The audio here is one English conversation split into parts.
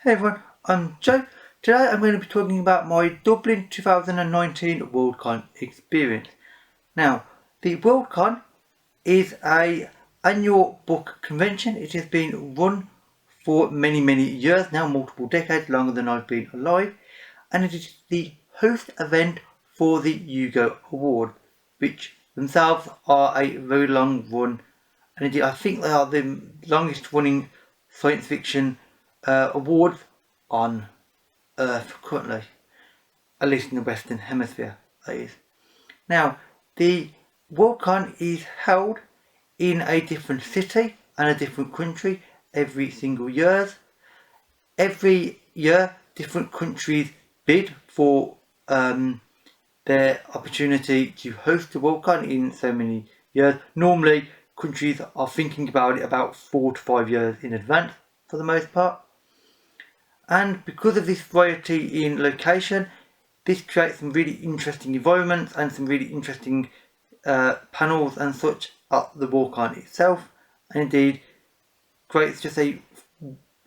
Hey everyone, I'm Joe. Today I'm going to be talking about my Dublin 2019 WorldCon experience. Now, the WorldCon is an annual book convention. It has been run for many years now, multiple decades, longer than I've been alive, and it is the host event for the Hugo Award, which themselves are a very long run, and indeed I think they are the longest running science fiction awards on Earth currently, at least in the Western Hemisphere, that is. Now, the WorldCon is held in a different city and a different country every single year. Every year, different countries bid for their opportunity to host the WorldCon in so many years. Normally, countries are thinking about it about 4 to 5 years in advance for the most part. And because of this variety in location, this creates some really interesting environments and some really interesting panels and such at the WorldCon itself, and indeed creates just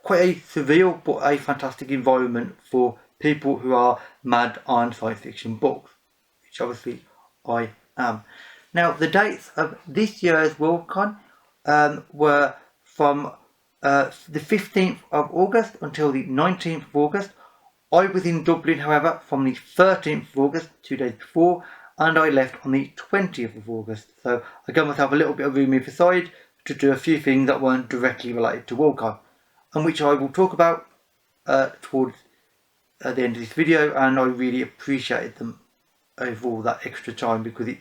quite a surreal but a fantastic environment for people who are mad on science fiction books, which obviously I am. Now, the dates of this year's WorldCon were from the 15th of August until the 19th of August. I was in Dublin, however, from the 13th of August, 2 days before, and I left on the 20th of August. So I gave myself a little bit of room either side to do a few things that weren't directly related to WorldCon, and which I will talk about towards the end of this video, and I really appreciated them overall, that extra time, because it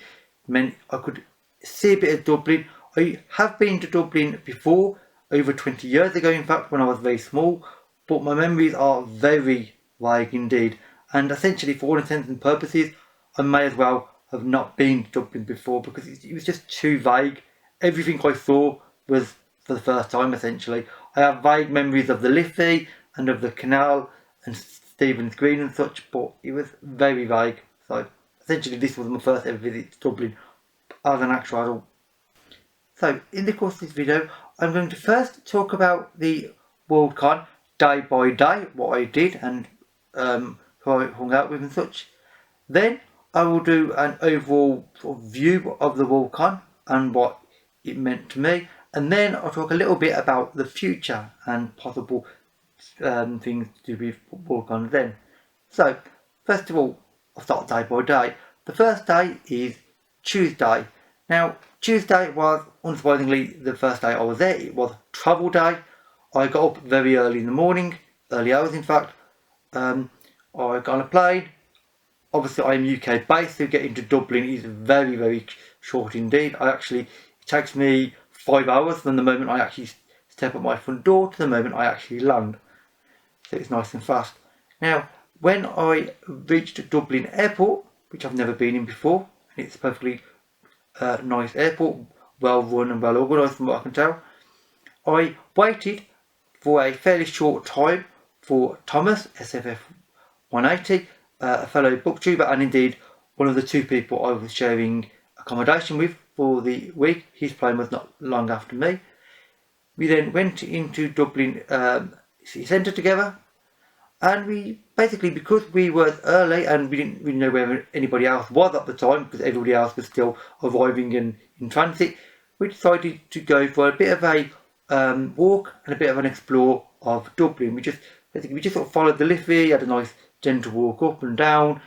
meant I could see a bit of Dublin. I have been to Dublin before, over 20 years ago in fact, when I was very small, but my memories are very vague indeed, and essentially for all intents and purposes I may as well have not been to Dublin before, because it was just too vague. Everything I saw was for the first time essentially. I have vague memories of the Liffey and of the canal and Stephen's Green and such, but it was very vague. So essentially this was my first ever visit to Dublin as an actual adult. So in the course of this video I'm going to first talk about the WorldCon day by day, what I did and who I hung out with and such. Then I will do an overall sort of view of the WorldCon and what it meant to me, and then I'll talk a little bit about the future and possible things to do with WorldCon then. So first of all, I'll start day by day. The first day is Tuesday. Now, Tuesday was unsurprisingly the first day I was there. It was travel day. I got up very early in the morning, early hours in fact. I got on a plane. Obviously I am UK based, so getting to Dublin is very short indeed. It takes me 5 hours from the moment I actually step at my front door to the moment I actually land. So it's nice and fast. Now, when I reached Dublin Airport, which I've never been in before, and it's a perfectly nice airport, well run and well organised from what I can tell, I waited for a fairly short time for Thomas, SFF 180, a fellow booktuber and indeed one of the two people I was sharing accommodation with for the week. His plane was not long after me. We then went into Dublin city centre together, and we basically, because we were early and we didn't really know where anybody else was at the time, because everybody else was still arriving and in transit, we decided to go for a bit of a walk and a bit of an explore of Dublin. We just sort of followed the Liffey, had a nice gentle walk up and down.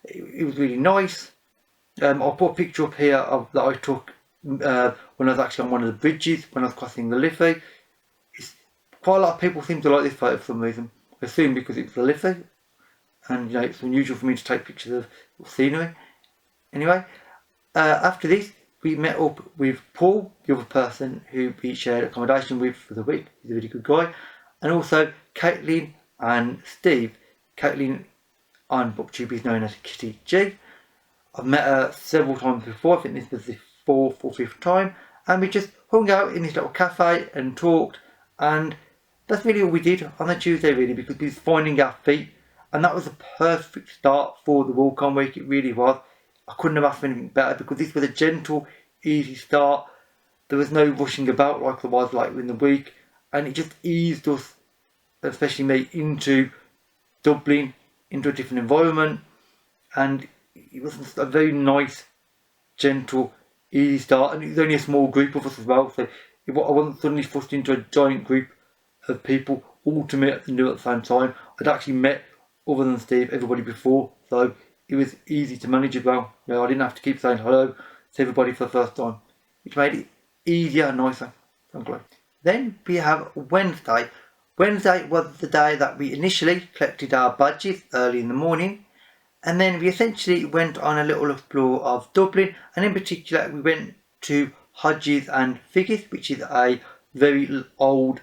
It was really nice. I'll put a picture up here that I took when I was actually on one of the bridges when I was crossing the Liffey. Quite a lot of people seem to like this photo for some reason. I assume because it's the Liffey, and it's unusual for me to take pictures of scenery. Anyway, after this we met up with Paul, the other person who we shared accommodation with for the week. He's a really good guy. And also Caitlin and Steve. Caitlin on BookTube is known as Kitty G. I've met her several times before. I think this was the 4th or 5th time, and we just hung out in this little cafe and talked, and that's really all we did on the Tuesday really, because we was finding our feet, and that was a perfect start for the WorldCon week. It really was. I couldn't have asked for anything better, because this was a gentle, easy start. There was no rushing about like there was like in the week, and it just eased us especially me, into Dublin, into a different environment, and it was a very nice, gentle, easy start, and it was only a small group of us as well, so I wasn't suddenly forced into a giant group of people all to meet and do at the same time. I'd actually met, other than Steve, everybody before, so it was easy to manage as well. I didn't have to keep saying hello to everybody for the first time, which made it easier and nicer, frankly. Then we have Wednesday. Wednesday was the day that we initially collected our badges early in the morning, and then we essentially went on a little explore of Dublin, and in particular we went to Hodges and Figgis, which is a very old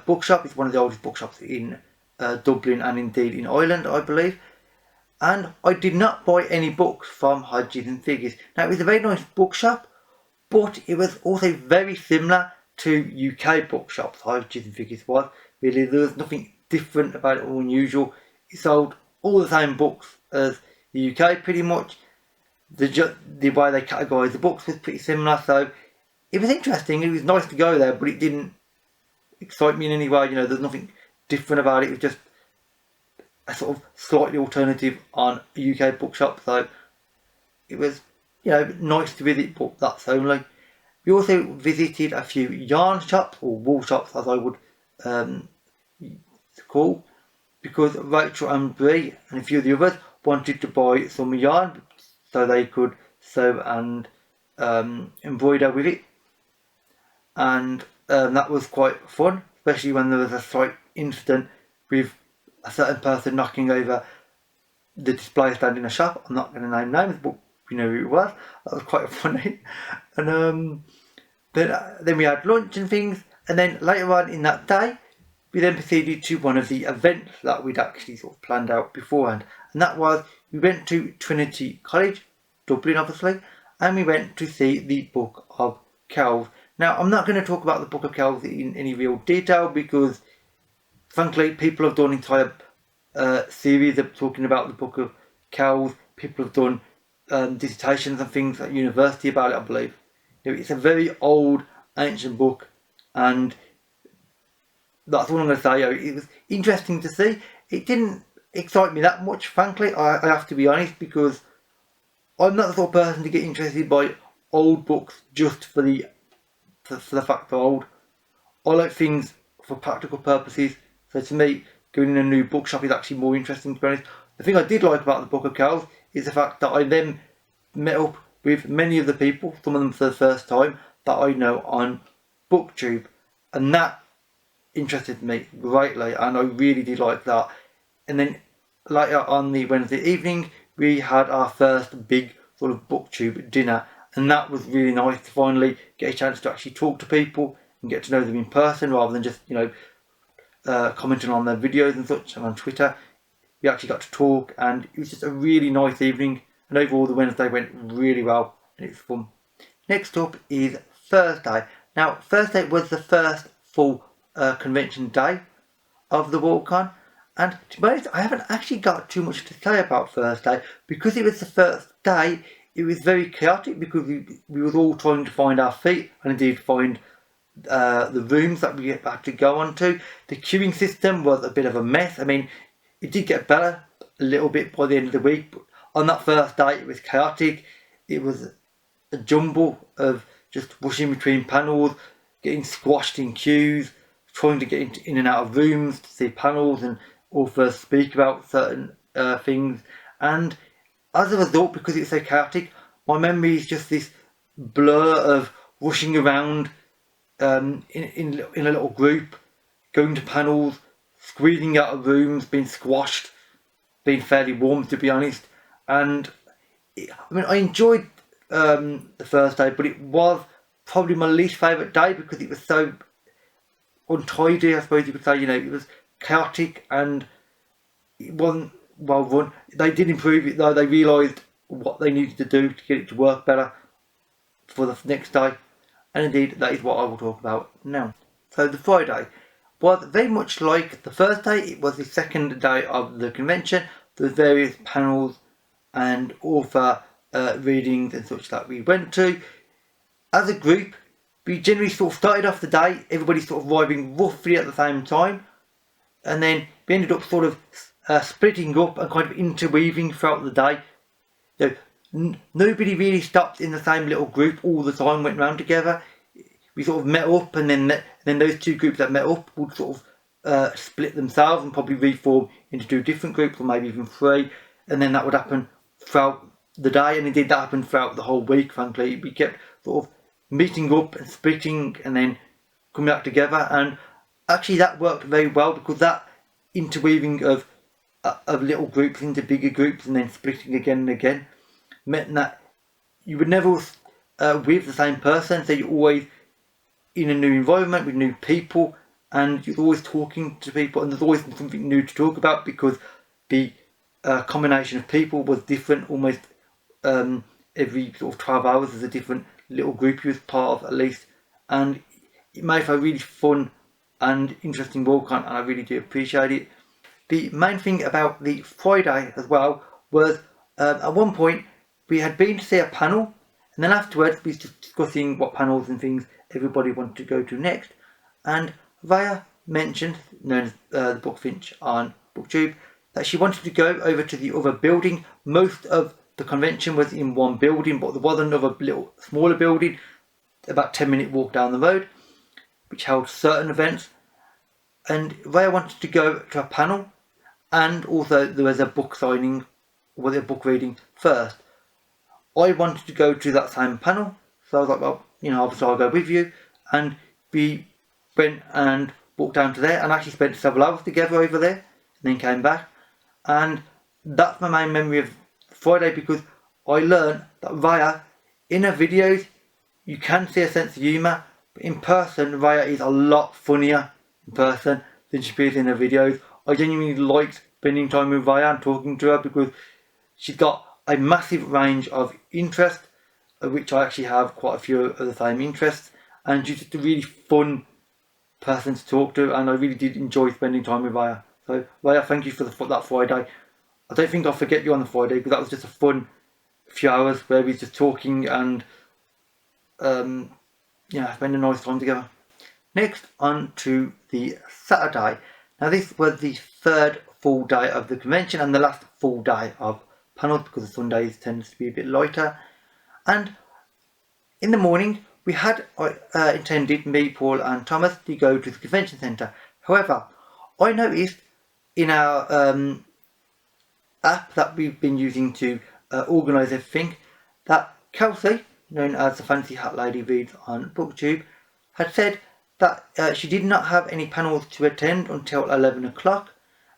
bookshop. It's one of the oldest bookshops in Dublin and indeed in Ireland, I believe. And I did not buy any books from Hodges and Figgis. Now, it was a very nice bookshop, but it was also very similar to UK bookshops. Hodges and Figgis was. Really, there was nothing different about it or unusual. It sold all the same books as the UK, pretty much. The way they categorised the books was pretty similar, so it was interesting. It was nice to go there, but it didn't excite me in any way. There's nothing different about it. It was just a sort of slightly alternative on a UK bookshop, so it was nice to visit, but that's only. We also visited a few yarn shops, or wool shops as I would call, because Rachel and Brie and a few of the others wanted to buy some yarn so they could sew and embroider with it, and that was quite fun, especially when there was a slight incident with a certain person knocking over the display stand in a shop. I'm not going to name names, but you know who it was. That was quite funny. And then we had lunch and things, and then later on in that day we then proceeded to one of the events that we'd actually sort of planned out beforehand, and that was we went to Trinity College, Dublin obviously, and we went to see the Book of Kells. Now, I'm not going to talk about the Book of Kells in any real detail because frankly people have done entire series of talking about the Book of Kells. People have done dissertations and things at university about it, I believe. It's a very old, ancient book, and that's all I'm going to say. It was interesting to see. It didn't excite me that much, frankly. I have to be honest, because I'm not the sort of person to get interested by old books just for the fact they're old. I like things for practical purposes. So to me, going in a new bookshop is actually more interesting, to be honest. The thing I did like about the Book of Kells is the fact that I then met up with many of the people, some of them for the first time, that I know on BookTube, and that interested me greatly, and I really did like that. And then later on the Wednesday evening we had our first big sort of BookTube dinner, and that was really nice to finally get a chance to actually talk to people and get to know them in person rather than just commenting on their videos and such on Twitter. We actually got to talk, and it was just a really nice evening, and overall the Wednesday went really well and it was fun. Next up is Thursday. Now, Thursday was the first full convention day of the WorldCon, and to be honest, I haven't actually got too much to say about Thursday because it was the first day. It was very chaotic because we were all trying to find our feet and indeed find the rooms that we had to go on to. The queuing system was a bit of a mess. I mean, it did get better a little bit by the end of the week, but on that first day it was chaotic. It was a jumble of just rushing between panels, getting squashed in queues, trying to get in and out of rooms to see panels and or first speak about certain things. And as a result, because it's so chaotic, my memory is just this blur of rushing around in a little group, going to panels, squeezing out of rooms, being squashed, being fairly warm, to be honest. And I enjoyed the first day, but it was probably my least favourite day because it was so untidy, I suppose you could say. It was chaotic and it wasn't well run. They did improve it though. They realised what they needed to do to get it to work better for the next day, and indeed that is what I will talk about now. So the Friday was very much like the first day. It was the second day of the convention. There were various panels and author readings and such that we went to. As a group, we generally sort of started off the day, everybody sort of arriving roughly at the same time. and then we ended up sort of splitting up and kind of interweaving throughout the day. So nobody really stopped in the same little group all the time, went round together. We sort of met up, and then those two groups that met up would sort of split themselves and probably reform into two different groups, or maybe even three, and then that would happen throughout the day, and indeed that happened throughout the whole week. Frankly, we kept sort of meeting up and splitting and then coming back together, and actually that worked very well, because that interweaving of little groups into bigger groups and then splitting again and again meant that you would never with the same person, so you're always in a new environment with new people, and you're always talking to people, and there's always something new to talk about, because the combination of people was different. Almost every sort of 12 hours there's a different little group you was part of, at least, and it made for a really fun and interesting WorldCon, and I really do appreciate it. The main thing about the Friday as well was at one point we had been to see a panel, and then afterwards we were just discussing what panels and things everybody wanted to go to next, and Raya mentioned, known as the Bookfinch on BookTube, that she wanted to go over to the other building. Most of the convention was in one building, but there was another little smaller building about 10-minute walk down the road, which held certain events, and Raya wanted to go to a panel, and also there was a book signing, or a book reading first. I wanted to go to that same panel, so I was like, well, obviously I'll go with you, and we went and walked down to there and actually spent several hours together over there, and then came back, and that's my main memory of Friday, because I learned that Raya, in her videos, you can see a sense of humour, but in person, Raya is a lot funnier in person than she appears in her videos. I genuinely liked spending time with Raya and talking to her, because she's got a massive range of interests, of which I actually have quite a few of the same interests, and she's just a really fun person to talk to, and I really did enjoy spending time with Raya. So Raya, thank you for that Friday. I don't think I'll forget you on the Friday, because that was just a fun few hours where we were just talking and spending a nice time together. Next, on to the Saturday. Now this was the third full day of the convention and the last full day of panels, because the Sundays tends to be a bit lighter. And in the morning we had intended, me, Paul and Thomas, to go to the convention centre. However, I noticed in our app that we've been using to organise everything, that Kelsey, known as the Fancy Hat Lady Reads on BookTube, had said that she did not have any panels to attend until 11 o'clock,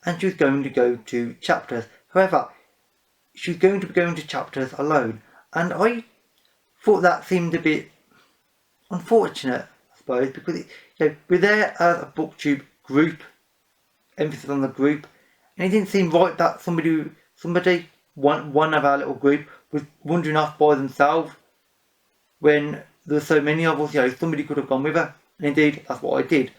and she was going to go to chapters. However, she was going to be going to chapters alone, and I thought that seemed a bit unfortunate, I suppose, because we're there as a BookTube group, emphasis on the group, and it didn't seem right that somebody, one of our little group, was wandering off by themselves when there's so many of us. Somebody could have gone with her, and indeed that's what I did,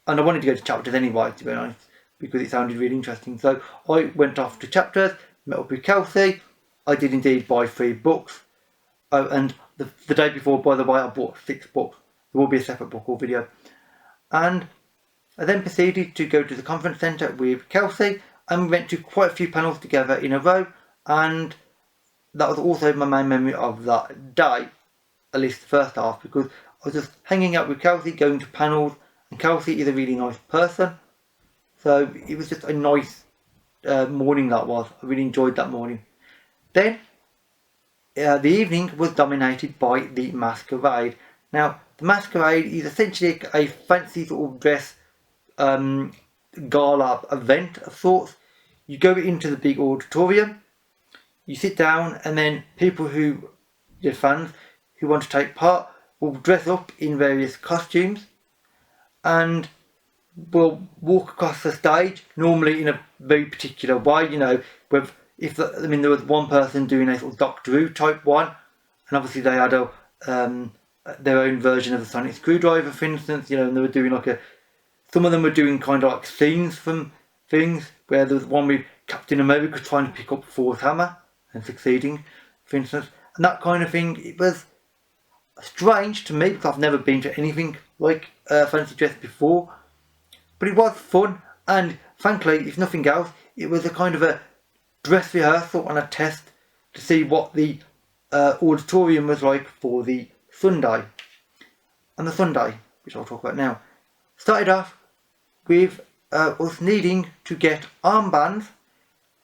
and I wanted to go to chapters anyway, to be honest, because it sounded really interesting. So I went off to chapters, met up with Kelsey. I did indeed buy 3 books, and the day before, by the way, I bought 6 books. There will be a separate book haul video, and I then proceeded to go to the conference centre with Kelsey, and we went to quite a few panels together in a row, and that was also my main memory of that day, at least the first half, because I was just hanging out with Kelsey, going to panels, and Kelsey is a really nice person, so it was just a nice morning that was. I really enjoyed that morning. Then the evening was dominated by the masquerade. Now the masquerade is essentially a fancy sort of dress gala event of sorts. You go into the big auditorium, you sit down, and then people your fans who want to take part will dress up in various costumes and will walk across the stage, normally in a very particular way. There was one person doing a sort of Doctor Who type one, and obviously they had their own version of the Sonic Screwdriver, for instance, and they were doing some of them were doing kind of like scenes from things, where there was one with Captain America trying to pick up Thor's hammer and succeeding, for instance, and that kind of thing. It was strange to me, because I've never been to anything like fancy dress before, but it was fun, And frankly, if nothing else, it was a kind of a dress rehearsal and a test to see what the auditorium was like for the Sunday. And the Sunday, which I'll talk about now, started off with us needing to get armbands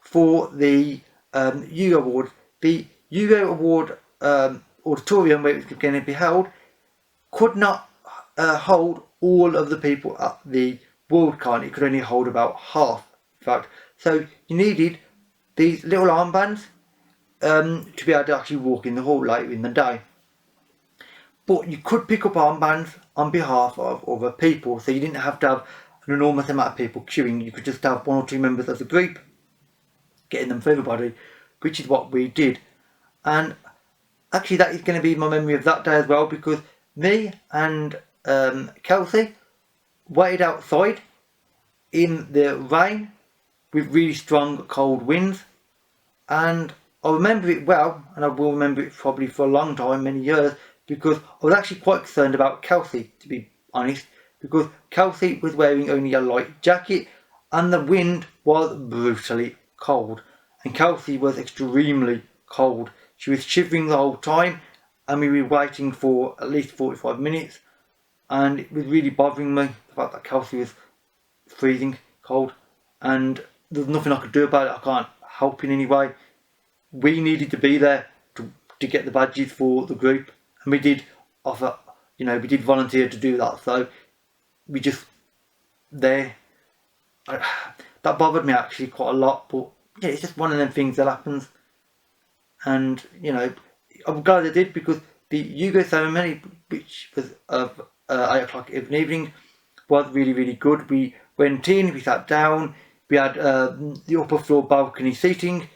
for the Euro Award. The Euro Award auditorium where it was going to be held could not hold all of the people at the WorldCon. It could only hold about half, in fact. So you needed these little armbands to be able to actually walk in the hall later in the day. But you could pick up armbands on behalf of other people, so you didn't have to have an enormous amount of people queuing. You could just have 1 or 2 members of the group getting them for everybody, which is what we did. And actually that is going to be my memory of that day as well, because me and Kelsey waited outside in the rain with really strong cold winds, and I remember it well, and I will remember it probably for a long time, many years, because I was actually quite concerned about Kelsey, to be honest, because Kelsey was wearing only a light jacket and the wind was brutally cold, and Kelsey was extremely cold. She was shivering the whole time, and we were waiting for at least 45 minutes, and it was really bothering me, the fact that Kelsey was freezing cold, and there's nothing I could do about it. I can't help in any way. We needed to be there to get the badges for the group, and we did offer, we did volunteer to do that, so we just there. That bothered me actually quite a lot, but yeah, it's just one of them things that happens. And I'm glad I did, because the Yugo ceremony, which was 8 o'clock in the evening, was really, really good. We went in, we sat down, we had the upper floor balcony seating,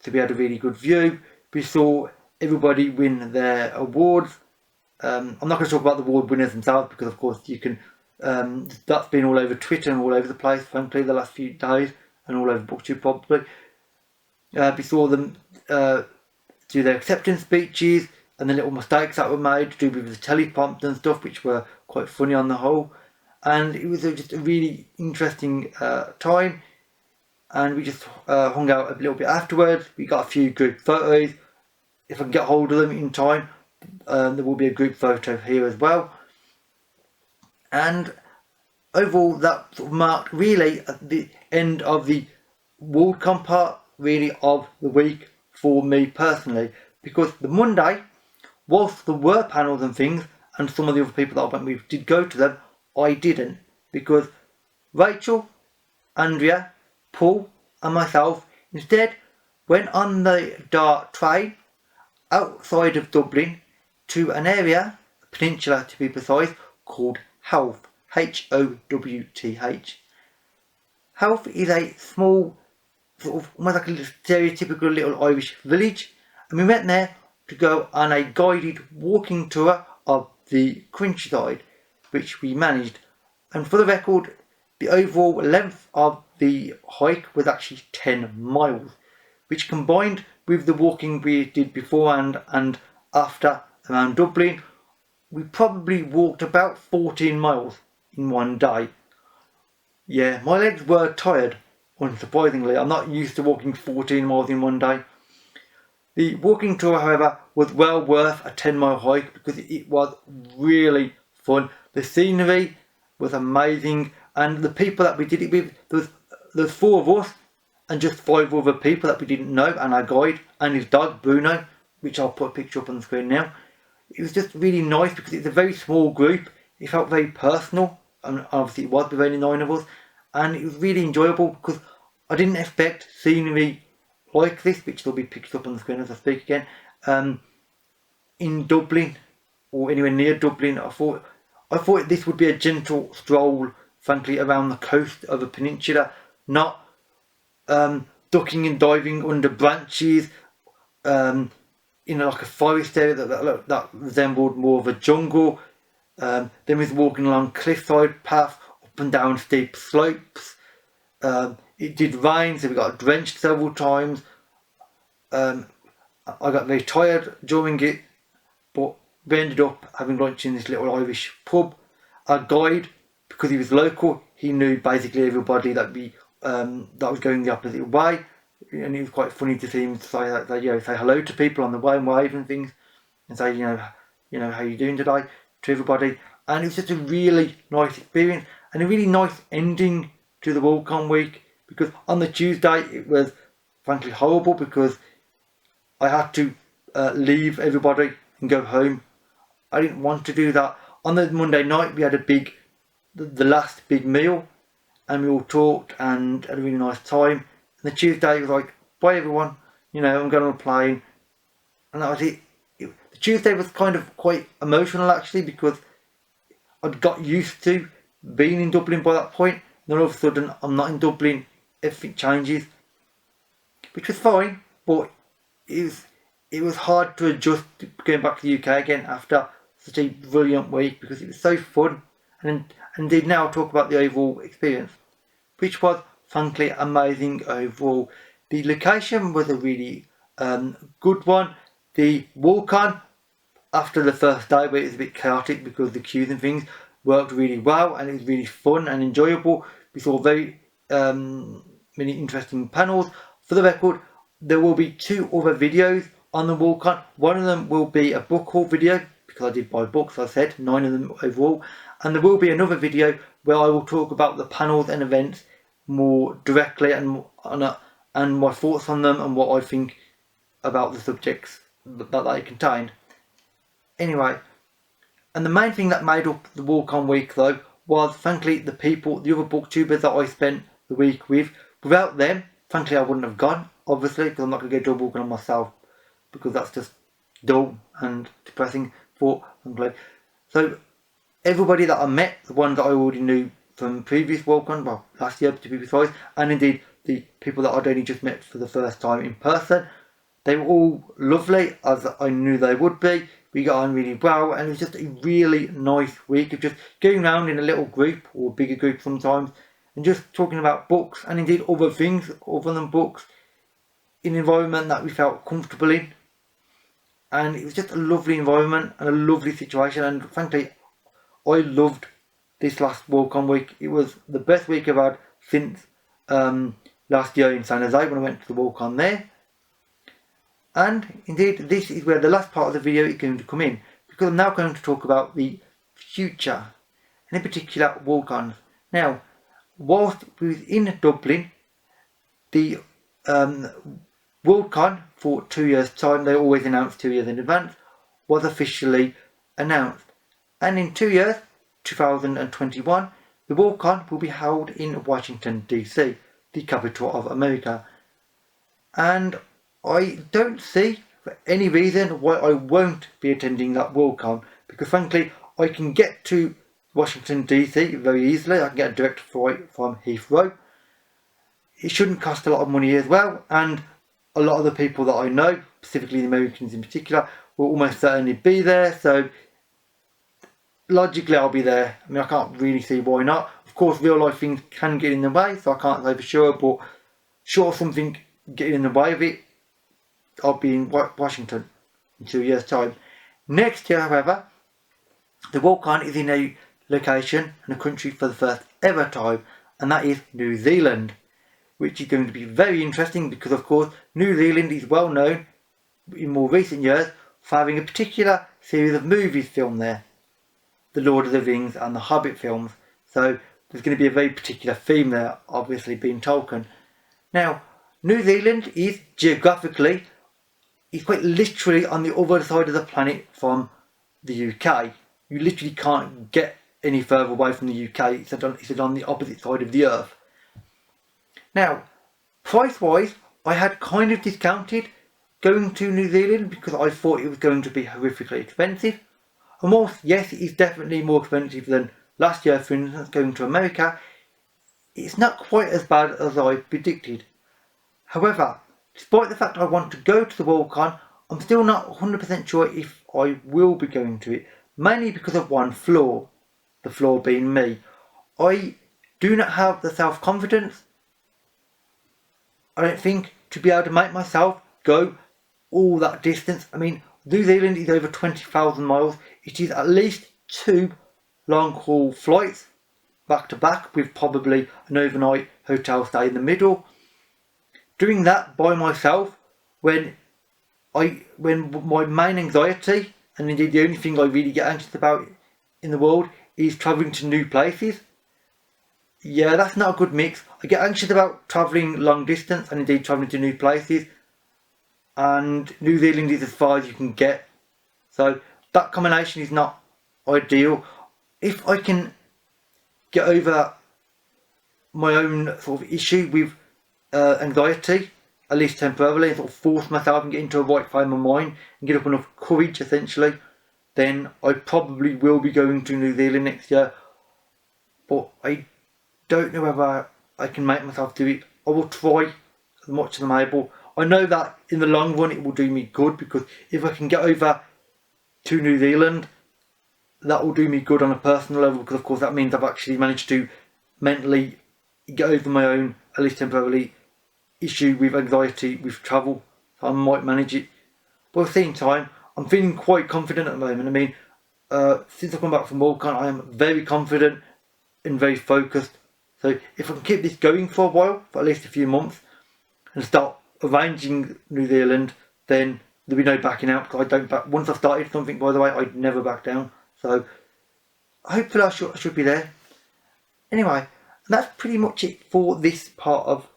so we had a really good view. We saw everybody win their awards. I'm not going to talk about the award winners themselves, because of course you can, that's been all over Twitter and all over the place, frankly, the last few days, and all over BookTube probably. We saw them do their acceptance speeches, and the little mistakes that were made to do with the teleprompter and stuff, which were quite funny on the whole. And it was just a really interesting time, and we just hung out a little bit afterwards. We got a few group photos. If I can get hold of them in time, there will be a group photo here as well. And overall, that sort of marked really at the end of the WorldCon part, really, of the week for me personally, because the Monday, whilst there were panels and things, and some of the other people that I went with did go to them, I didn't, because Rachel, Andrea, Paul and myself instead went on the dart train outside of Dublin to an area, a peninsula to be precise, called Howth, Howth. Howth is a small, sort of almost like a stereotypical little Irish village, and we went there to go on a guided walking tour of the countryside, which we managed. And for the record, the overall length of the hike was actually 10 miles, which combined with the walking we did beforehand and after around Dublin, we probably walked about 14 miles in one day. Yeah, my legs were tired, unsurprisingly. I'm not used to walking 14 miles in one day. The walking tour, however, was well worth a 10-mile hike, because it was really fun. The scenery was amazing, and the people that we did it with, there's 4 of us and just 5 other people that we didn't know, and our guide and his dog Bruno, which I'll put a picture up on the screen now. It was just really nice because it's a very small group. It felt very personal, and obviously it was with only 9 of us, and it was really enjoyable because I didn't expect scenery like this, which will be picked up on the screen as I speak again, in Dublin or anywhere near Dublin. I thought this would be a gentle stroll, frankly, around the coast of a peninsula, not ducking and diving under branches in like a forest area that resembled more of a jungle. Then we was walking along cliffside paths, up and down steep slopes. It did rain, so we got drenched several times. I got very tired during it, but we ended up having lunch in this little Irish pub. Our guide, because he was local, he knew basically everybody that was going the opposite way, and it was quite funny to see him say hello to people on the way and wave and things, and say how you doing today to everybody. And it was just a really nice experience and a really nice ending to the WorldCon week, because on the Tuesday it was frankly horrible because I had to leave everybody and go home. I didn't want to do that. On the Monday night we had the last big meal, and we all talked and had a really nice time. And the Tuesday was like, bye everyone, I'm going on a plane, and that was it. The Tuesday was kind of quite emotional actually, because I'd got used to being in Dublin by that point. Then all of a sudden I'm not in Dublin, everything changes, which was fine, but it was hard to adjust to going back to the UK again after such a brilliant week, because it was so fun. And indeed now I'll talk about the overall experience, which was frankly amazing overall. The location was a really good one. The WorldCon, after the first day where it was a bit chaotic because the queues and things, worked really well, and it was really fun and enjoyable. We saw very many interesting panels. For the record, there will be 2 other videos on the WorldCon. One of them will be a book haul video, because I did buy books, I said 9 of them overall, and there will be another video where I will talk about the panels and events more directly and my thoughts on them and what I think about the subjects that they contained. Anyway, and the main thing that made up the WorldCon week though was frankly the other booktubers that I spent the week with. Without them, frankly I wouldn't have gone, obviously, because I'm not going to go to a WorldCon on myself, because that's just dull and depressing for frankly. So everybody that I met, the ones that I already knew from previous WorldCon, well, last year to be precise, and indeed the people that I'd only just met for the first time in person, they were all lovely, as I knew they would be. We got on really well, and it was just a really nice week of just going around in a little group, or a bigger group sometimes, and just talking about books and indeed other things other than books, in an environment that we felt comfortable in. And it was just a lovely environment and a lovely situation, and frankly I loved this last WorldCon week. It was the best week I've had since last year in San Jose when I went to the WorldCon there. And indeed this is where the last part of the video is going to come in, because I'm now going to talk about the future, and in particular WorldCons. Now, whilst we was in Dublin, the WorldCon for 2 years time, they always announce 2 years in advance, was officially announced. And in 2 years, 2021, the WorldCon will be held in Washington DC, the capital of America. And I don't see for any reason why I won't be attending that WorldCon, because frankly I can get to Washington DC very easily. I can get a direct flight from Heathrow. It shouldn't cost a lot of money as well, and a lot of the people that I know, specifically the Americans in particular, will almost certainly be there, so logically I'll be there. I mean, I can't really see why not. Of course real life things can get in the way, so I can't say for sure, but short of something getting in the way of it, I'll be in Washington in 2 years time. Next year however, the WorldCon is in a location and a country for the first ever time, and that is New Zealand, which is going to be very interesting, because of course New Zealand is well known in more recent years for having a particular series of movies filmed there, the Lord of the Rings and the Hobbit films. So there's going to be a very particular theme there, obviously being Tolkien. Now, New Zealand is geographically, it's quite literally on the other side of the planet from the UK. You literally can't get any further away from the UK. It's on the opposite side of the earth. Now, price wise, I had kind of discounted going to New Zealand because I thought it was going to be horrifically expensive. And whilst yes, it is definitely more expensive than last year, for instance, going to America, it's not quite as bad as I predicted. However, despite the fact I want to go to the WorldCon, I'm still not 100% sure if I will be going to it, mainly because of one flaw, the flaw being me. I do not have the self-confidence, I don't think, to be able to make myself go all that distance. I mean, New Zealand is over 20,000 miles. It is at least 2 long haul flights back to back with probably an overnight hotel stay in the middle. Doing that by myself when my main anxiety, and indeed the only thing I really get anxious about in the world, is travelling to new places. Yeah, that's not a good mix. I get anxious about travelling long distance and indeed travelling to new places, and New Zealand is as far as you can get. So that combination is not ideal. If I can get over my own sort of issue with anxiety, at least temporarily, and sort of force myself and get into a right frame of mind and get up enough courage essentially, then I probably will be going to New Zealand next year. But I don't know whether I can make myself do it. I will try as much as I'm able. I know that in the long run it will do me good, because if I can get over to New Zealand, that will do me good on a personal level, because of course that means I've actually managed to mentally get over my own, at least temporarily, issue with anxiety with travel. So I might manage it. But at the same time, I'm feeling quite confident at the moment. I mean, since I've come back from WorldCon, I am very confident and very focused. So if I can keep this going for a while, for at least a few months, and start arranging New Zealand, then there'll be no backing out, because I don't back. Once I've started something, by the way, I'd never back down. So hopefully I should be there. Anyway, that's pretty much it for this part of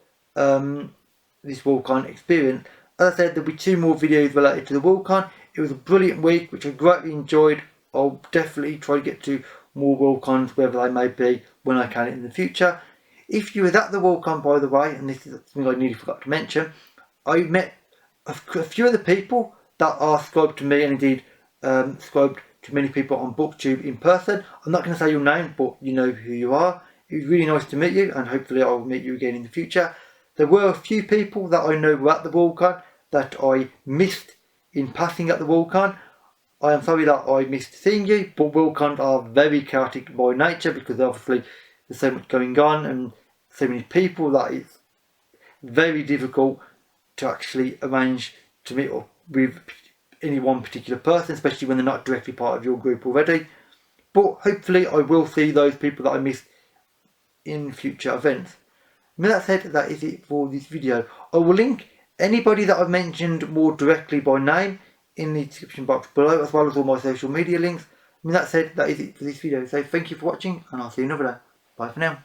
this WorldCon experience. As I said, there'll be 2 more videos related to the WorldCon. It was a brilliant week, which I greatly enjoyed. I'll definitely try to get to more WorldCons, wherever they may be, when I can in the future. If you were at the WorldCon, by the way, and this is something I nearly forgot to mention, I met a few of the people that are subscribed to me, and indeed subscribed to many people on BookTube in person. I'm not going to say your name, but you know who you are. It was really nice to meet you, and hopefully I'll meet you again in the future. There were a few people that I know were at the WorldCon that I missed in passing at the WorldCon. I am sorry that I missed seeing you, but WorldCons are very chaotic by nature, because obviously there's so much going on and so many people that it's very difficult to actually arrange to meet up with any one particular person, especially when they're not directly part of your group already. But hopefully I will see those people that I missed in future events. With that said, that is it for this video. I will link anybody that I've mentioned more directly by name in the description box below, as well as all my social media links. With that said, that is it for this video. So thank you for watching, and I'll see you another day. Bye for now.